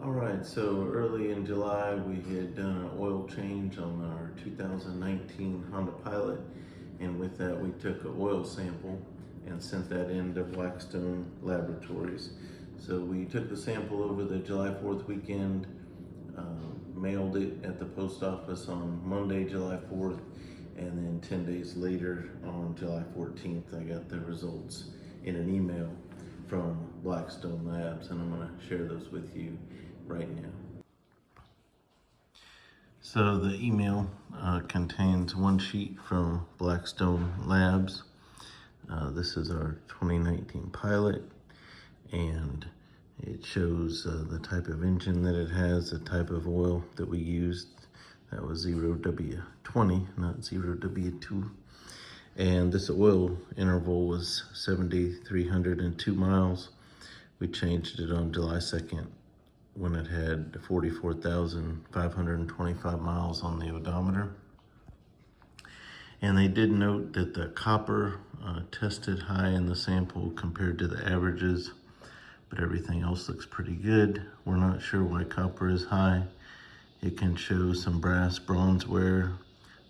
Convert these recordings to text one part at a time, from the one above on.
All right, so early in July, we had done an oil change on our 2019 Honda Pilot, and with that, we took an oil sample and sent that into Blackstone Laboratories. So we took the sample over the July 4th weekend, mailed it at the post office on Monday, July 4th, and then 10 days later, on July 14th, I got the results in an email from Blackstone Labs, and I'm going to share those with you right now. So the email contains one sheet from Blackstone Labs. This is our 2019 Pilot, and it shows the type of engine that it has, the type of oil that we used. That was 0W20, not 0W2. And this oil interval was 7,302 miles. We changed it on July 2nd when it had 44,525 miles on the odometer. And they did note that the copper tested high in the sample compared to the averages, but everything else looks pretty good. We're not sure why copper is high. It can show some brass bronze wear,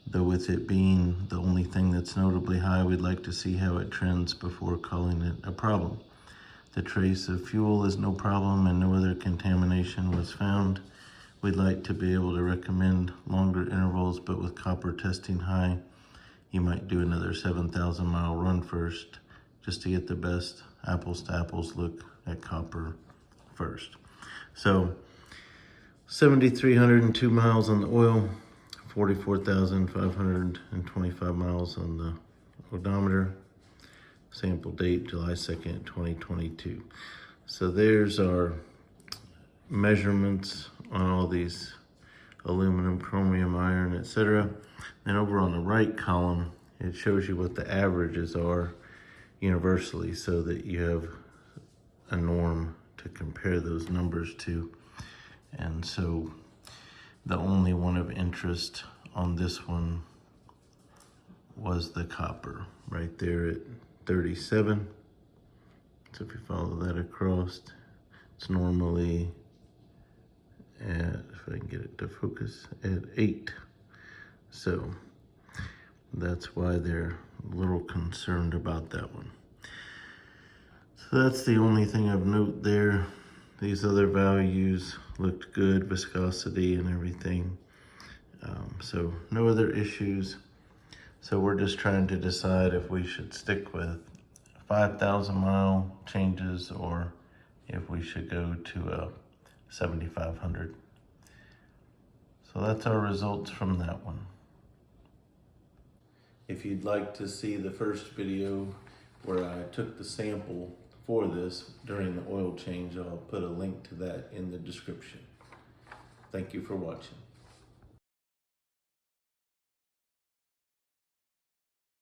though with it being the only thing that's notably high, we'd like to see how it trends before calling it a problem. The trace of fuel is no problem and no other contamination was found. We'd like to be able to recommend longer intervals, but with copper testing high, you might do another 7,000 mile run first, just to get the best apples to apples look at copper first. So 7,302 miles on the oil, 44,525 miles on the odometer. Sample date, July 2nd, 2022. So there's our measurements on all these aluminum, chromium, iron, etc. And over on the right column, it shows you what the averages are universally so that you have a norm to compare those numbers to. And so the only one of interest on this one was the copper right there at 37. So if you follow that across, it's normally at, if I can get it to focus, at 8. So that's why they're a little concerned about that one. So that's the only thing of note there. These other values looked good, viscosity and everything. So no other issues. So we're just trying to decide if we should stick with 5,000 mile changes or if we should go to a 7,500. So that's our results from that one. If you'd like to see the first video where I took the sample for this during the oil change, I'll put a link to that in the description. Thank you for watching.